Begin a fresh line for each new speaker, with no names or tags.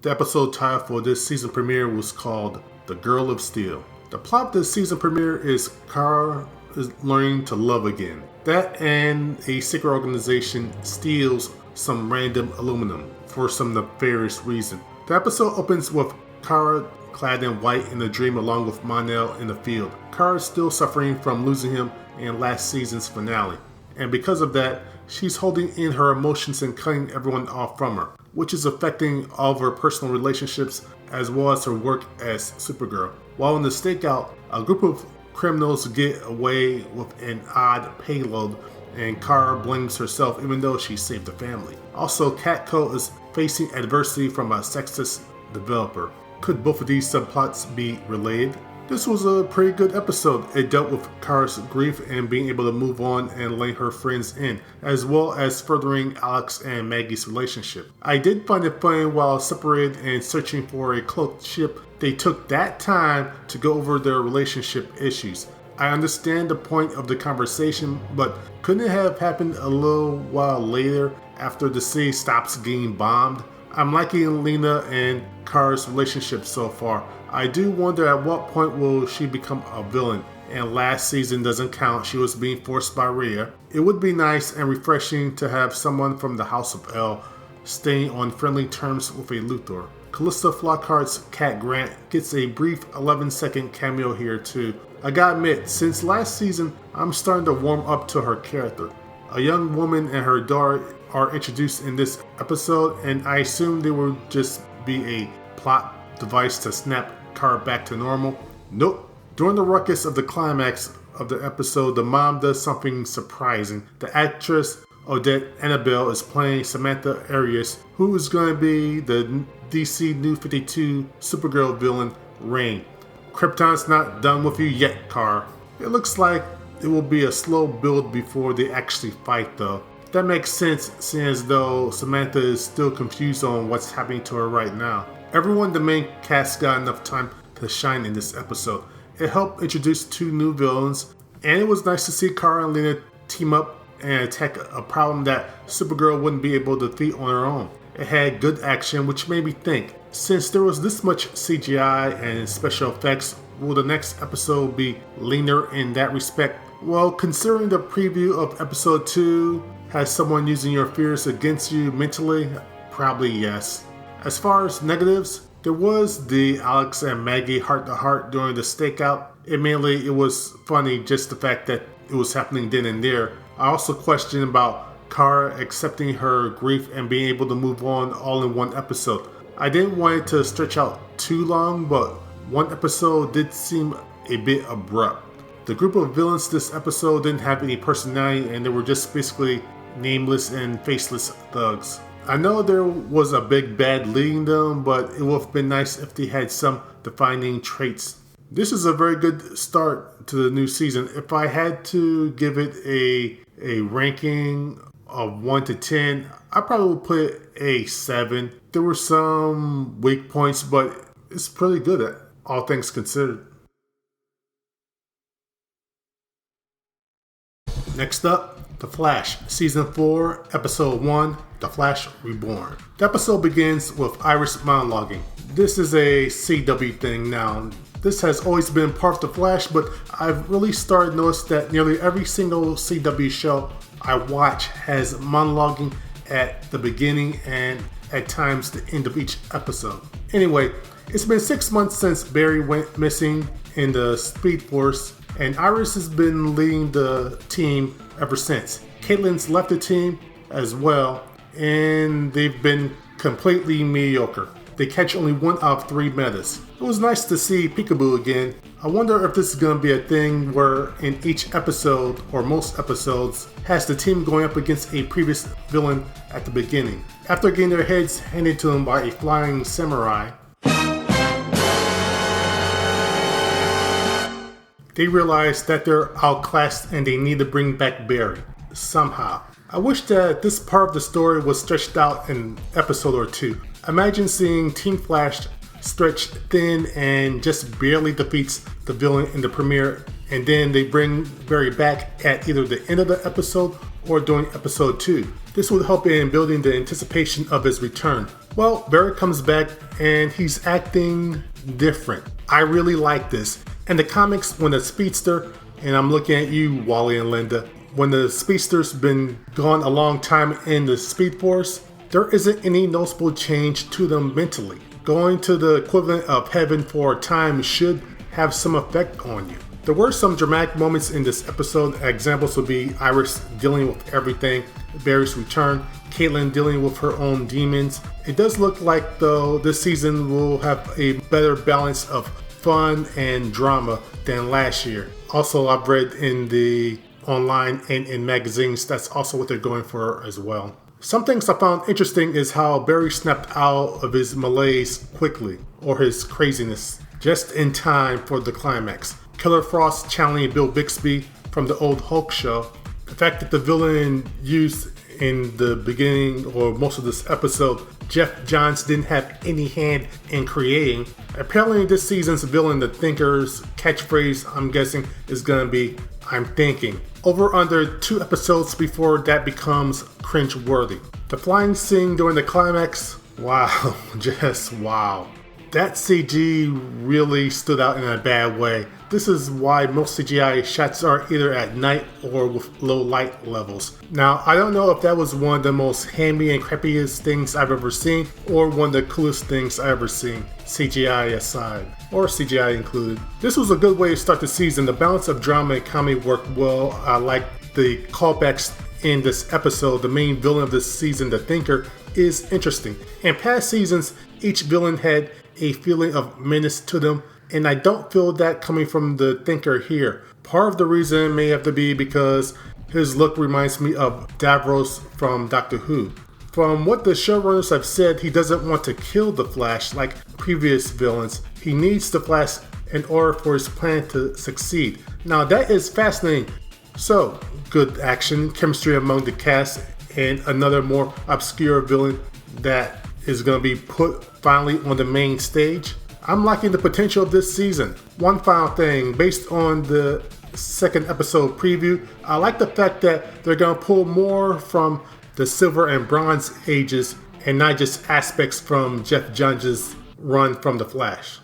The episode title for this season premiere was called The Girl of Steel. The plot of the season premiere is Kara is learning to love again. That and a secret organization steals some random aluminum for some nefarious reason. The episode opens with Kara clad in white in a dream along with Mon-El in the field. Kara is still suffering from losing him in last season's finale, and because of that, she's holding in her emotions and cutting everyone off from her, which is affecting all of her personal relationships as well as her work as Supergirl. While in the stakeout, a group of criminals get away with an odd payload and Kara blames herself even though she saved the family. Also, Catco is facing adversity from a sexist developer. Could both of these subplots be related? This was a pretty good episode. It dealt with Kara's grief and being able to move on and letting her friends in, as well as furthering Alex and Maggie's relationship. I did find it funny while separated and searching for a cloaked ship, they took that time to go over their relationship issues. I understand the point of the conversation, but couldn't it have happened a little while later after the city stops getting bombed? I'm liking Lena and Kara's relationship so far. I do wonder at what point will she become a villain, and last season doesn't count, she was being forced by Rhea. It would be nice and refreshing to have someone from the House of L staying on friendly terms with a Luthor. Callista Flockhart's Cat Grant gets a brief 11-second cameo here too. I gotta admit, since last season, I'm starting to warm up to her character. A young woman and her daughter are introduced in this episode, and I assume they will just be a plot device to snap Kara back to normal. Nope. During the ruckus of the climax of the episode, the mom does something surprising. The actress Odette Annabelle is playing Samantha Arias, who is going to be the DC New 52 Supergirl villain, Rain. Krypton's not done with you yet, Kara. It looks like it will be a slow build before they actually fight though. That makes sense, seeing as though Samantha is still confused on what's happening to her right now. Everyone in the main cast got enough time to shine in this episode. It helped introduce two new villains, and it was nice to see Kara and Lena team up and attack a problem that Supergirl wouldn't be able to defeat on her own. It had good action, which made me think, since there was this much CGI and special effects, will the next episode be leaner in that respect? Well, considering the preview of episode 2 has someone using your fears against you mentally, probably yes. As far as negatives, there was the Alex and Maggie heart-to-heart during the stakeout. Admittedly, it was funny just the fact that it was happening then and there. I also questioned about Kara accepting her grief and being able to move on all in one episode. I didn't want it to stretch out too long, but one episode did seem a bit abrupt. The group of villains this episode didn't have any personality, and they were just basically nameless and faceless thugs. I know there was a big bad leading them, but it would have been nice if they had some defining traits. This is a very good start to the new season. If I had to give it a ranking of 1 to 10, I probably would put it a 7. There were some weak points, but it's pretty good at all things considered. Next up, The Flash, Season 4, Episode 1, The Flash Reborn. The episode begins with Iris monologuing. This is a CW thing now. This has always been part of The Flash, but I've really started to notice that nearly every single CW show I watch has monologuing at the beginning and at times the end of each episode. Anyway, it's been 6 months since Barry went missing in the Speed Force, and Iris has been leading the team ever since. Caitlin's left the team as well, and they've been completely mediocre. They catch only 1 out of 3 metas. It was nice to see Peekaboo again. I wonder if this is going to be a thing where in each episode, or most episodes, has the team going up against a previous villain at the beginning. After getting their heads handed to them by a flying samurai, they realize that they're outclassed and they need to bring back Barry, somehow. I wish that this part of the story was stretched out an episode or 2. Imagine seeing Team Flash stretched thin and just barely defeats the villain in the premiere, and then they bring Barry back at either the end of the episode or during episode 2. This would help in building the anticipation of his return. Well, Barry comes back and he's acting different. I really like this. In the comics, when the speedster, and I'm looking at you, Wally and Linda, when the speedster's been gone a long time in the Speed Force, there isn't any noticeable change to them mentally. Going to the equivalent of heaven for a time should have some effect on you. There were some dramatic moments in this episode. Examples would be Iris dealing with everything, Barry's return, Caitlin dealing with her own demons. It does look like, though, this season will have a better balance of fun and drama than last year. Also, I've read in the online and in magazines, that's also what they're going for as well. Some things I found interesting is how Barry snapped out of his malaise quickly, or his craziness, just in time for the climax. Killer Frost challenging Bill Bixby from the old Hulk show. The fact that the villain used in the beginning or most of this episode, Jeff Johns, didn't have any hand in creating. Apparently this season's villain, the Thinker's catchphrase, I'm guessing, is going to be, I'm thinking. Over under 2 episodes before that becomes cringe-worthy. The flying scene during the climax, wow, just wow. That CG really stood out in a bad way. This is why most CGI shots are either at night or with low light levels. Now, I don't know if that was one of the most hammy and crappiest things I've ever seen, or one of the coolest things I've ever seen, CGI aside, or CGI included. This was a good way to start the season. The balance of drama and comedy worked well. I like the callbacks in this episode. The main villain of this season, the Thinker, is interesting. In past seasons, each villain had a feeling of menace to them, and I don't feel that coming from the Thinker here. Part of the reason may have to be because his look reminds me of Davros from Doctor Who. From what the showrunners have said, he doesn't want to kill the Flash like previous villains. He needs the Flash in order for his plan to succeed. Now that is fascinating. So, good action, chemistry among the cast, and another more obscure villain that is going to be put finally on the main stage. I'm liking the potential of this season. One final thing, based on the second episode preview, I like the fact that they're going to pull more from the Silver and Bronze ages and not just aspects from Jeff Johns' run from The Flash.